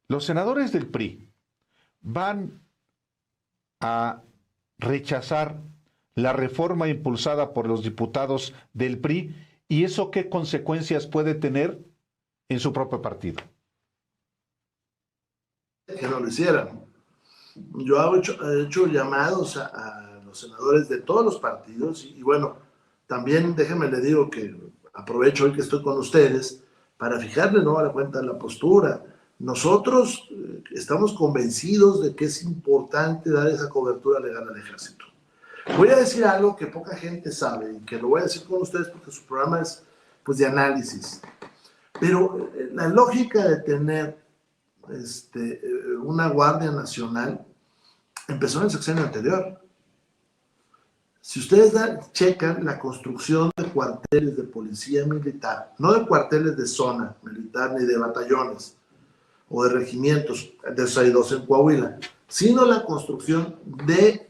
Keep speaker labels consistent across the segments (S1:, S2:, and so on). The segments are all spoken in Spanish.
S1: Los senadores del PRI van a rechazar la reforma impulsada por los diputados del PRI, y eso qué consecuencias puede tener en su propio partido.
S2: Que no lo hicieran. Yo he hecho llamados a los senadores de todos los partidos y bueno, también déjenme le digo que aprovecho hoy que estoy con ustedes para fijarle a la cuenta la postura. Nosotros estamos convencidos de que es importante dar esa cobertura legal al ejército. Voy a decir algo que poca gente sabe y que lo voy a decir con ustedes porque su programa es pues de análisis. Pero la lógica de tener una Guardia Nacional empezó en el sexenio anterior. Si ustedes checan la construcción de cuarteles de policía militar, no de cuarteles de zona militar ni de batallones o de regimientos, de esos hay 2 en Coahuila, sino la construcción de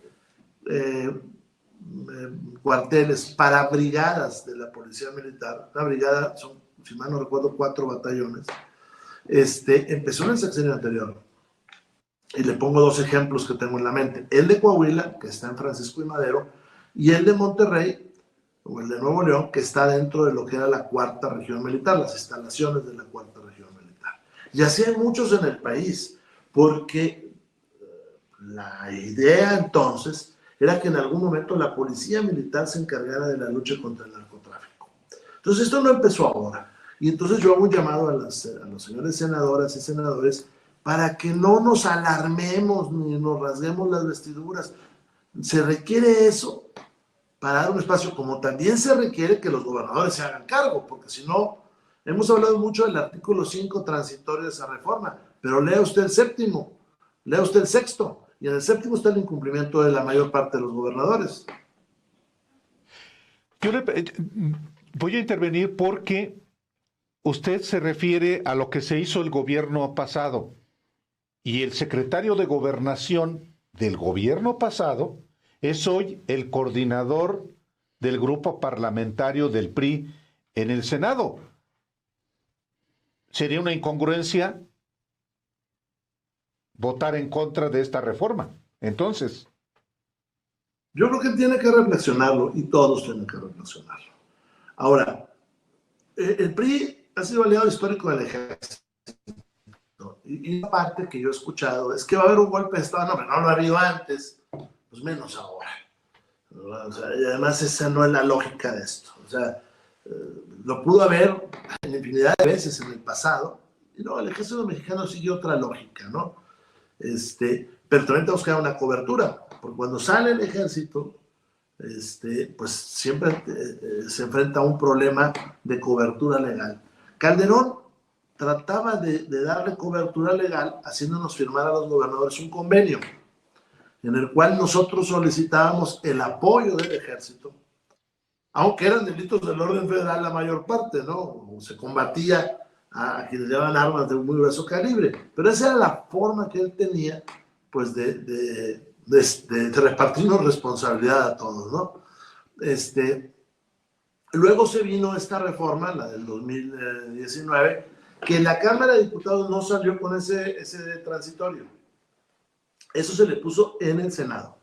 S2: cuarteles para brigadas de la policía militar. Una brigada son, si mal no recuerdo, 4 batallones. Empezó en el sexenio anterior. Y le pongo 2 ejemplos que tengo en la mente. El de Coahuila, que está en Francisco y Madero, y el de Monterrey, o el de Nuevo León, que está dentro de lo que era la 4ª región militar, las instalaciones de la 4ª región militar. Y así hay muchos en el país, porque la idea entonces era que en algún momento la policía militar se encargara de la lucha contra el narcotráfico. Entonces esto no empezó ahora. Y entonces yo hago un llamado a los señores senadoras y senadores para que no nos alarmemos ni nos rasguemos las vestiduras. Se requiere eso para dar un espacio, como también se requiere que los gobernadores se hagan cargo, porque si no, hemos hablado mucho del artículo 5 transitorio de esa reforma, pero lea usted el 7º, lea usted el 6º, y en el 7º está el incumplimiento de la mayor parte de los gobernadores.
S1: Yo voy a intervenir porque usted se refiere a lo que se hizo el gobierno pasado, y el secretario de Gobernación del gobierno pasado es hoy el coordinador del grupo parlamentario del PRI en el Senado. Sería una incongruencia votar en contra de esta reforma. Entonces,
S2: yo creo que tiene que reflexionarlo y todos tienen que reflexionarlo. Ahora, el PRI ha sido aliado histórico del ejército. Y la parte que yo he escuchado es que va a haber un golpe de Estado. No lo ha habido antes, pues menos ahora. O sea, y además esa no es la lógica de esto. O sea, lo pudo haber en infinidad de veces en el pasado. Y no, el ejército mexicano sigue otra lógica, ¿no? Pero también tenemos que dar una cobertura, porque cuando sale el ejército, pues siempre se enfrenta a un problema de cobertura legal. Calderón trataba de darle cobertura legal haciéndonos firmar a los gobernadores un convenio en el cual nosotros solicitábamos el apoyo del ejército, aunque eran delitos del orden federal la mayor parte, ¿no? Se combatía a quienes llevaban armas de muy grueso calibre, pero esa era la forma que él tenía, pues, de repartirnos responsabilidad a todos, ¿no? Luego se vino esta reforma, la del 2019, que en la Cámara de Diputados no salió con ese transitorio. Eso se le puso en el Senado.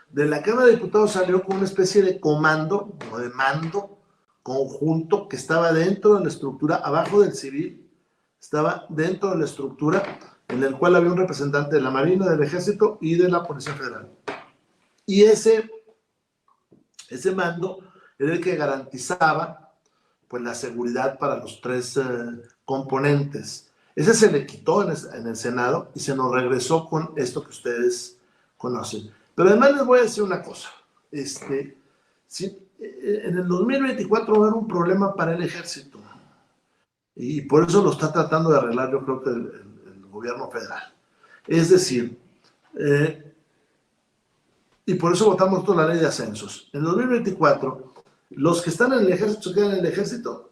S2: De la Cámara de Diputados salió con una especie de comando o de mando conjunto que estaba dentro de la estructura, abajo del civil, estaba dentro de la estructura en el cual había un representante de la Marina, del Ejército y de la Policía Federal. Y ese mando era el que garantizaba pues la seguridad para los 3 componentes. Ese se le quitó en el Senado y se nos regresó con esto que ustedes conocen. Pero además les voy a decir una cosa. En el 2024 va a haber un problema para el ejército. Y por eso lo está tratando de arreglar, yo creo que el gobierno federal. Es decir, y por eso votamos toda la ley de ascensos. En el 2024, los que están en el ejército se quedan en el ejército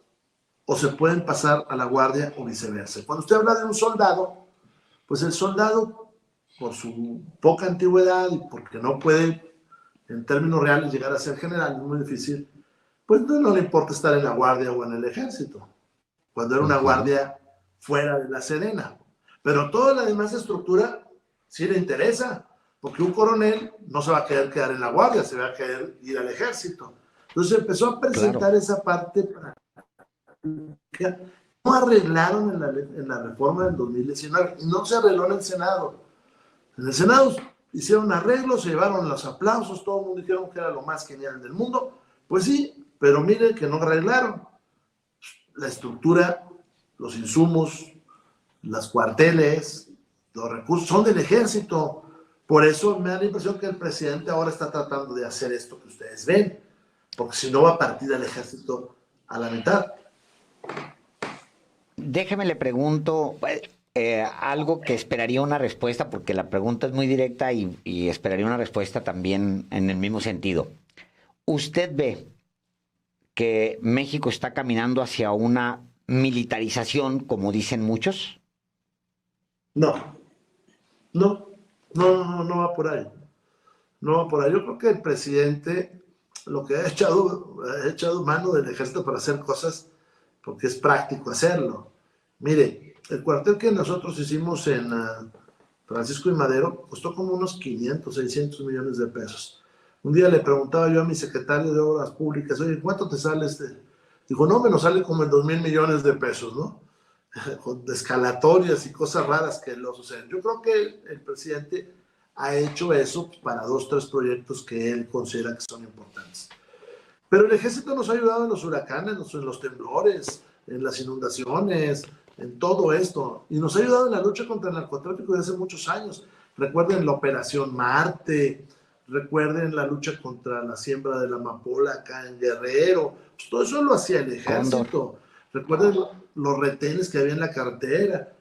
S2: o se pueden pasar a la guardia o viceversa. Cuando usted habla de un soldado, pues el soldado, por su poca antigüedad y porque no puede, en términos reales, llegar a ser general, es muy difícil, pues no le importa estar en la guardia o en el ejército, cuando era una guardia fuera de la Sedena. pero toda la demás estructura sí le interesa, porque un coronel no se va a querer quedar en la guardia, se va a querer ir al ejército. Entonces empezó a presentar esa parte práctica. No arreglaron en la reforma del 2019 y no se arregló en el Senado. En el Senado hicieron arreglos, se llevaron los aplausos, todo el mundo dijeron que era lo más genial del mundo. Pues sí, pero miren que no arreglaron. La estructura, los insumos, las cuarteles, los recursos son del ejército. Por eso me da la impresión que el presidente ahora está tratando de hacer esto que ustedes ven, porque si no va a partir el ejército a la mitad.
S3: Déjeme le pregunto algo que esperaría una respuesta, porque la pregunta es muy directa y esperaría una respuesta también en el mismo sentido. ¿Usted ve que México está caminando hacia una militarización, como dicen muchos?
S2: No va por ahí. No va por ahí. Yo creo que el presidente lo que ha echado mano del ejército para hacer cosas porque es práctico hacerlo. Mire, el cuartel que nosotros hicimos en Francisco y Madero costó como unos 500, 600 millones de pesos. Un día le preguntaba yo a mi secretario de Obras Públicas, oye, ¿cuánto te sale este? Dijo, no, me nos sale como en 2,000 millones de pesos, ¿no? Con escalatorias y cosas raras que lo suceden. Yo creo que el presidente ha hecho eso para 2, 3 proyectos que él considera que son importantes. Pero el ejército nos ha ayudado en los huracanes, en los temblores, en las inundaciones, en todo esto. Y nos ha ayudado en la lucha contra el narcotráfico desde hace muchos años. Recuerden la Operación Marte, recuerden la lucha contra la siembra de la amapola acá en Guerrero. Pues todo eso lo hacía el ejército. Recuerden los retenes que había en la carretera.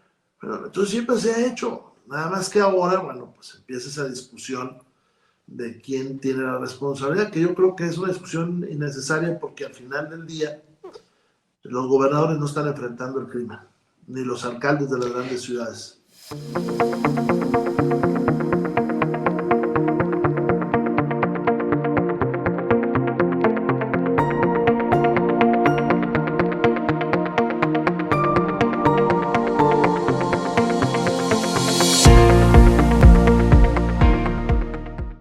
S2: Bueno, entonces siempre se ha hecho. Nada más que ahora, bueno, pues empieza esa discusión de quién tiene la responsabilidad, que yo creo que es una discusión innecesaria porque al final del día los gobernadores no están enfrentando el crimen, ni los alcaldes de las grandes ciudades.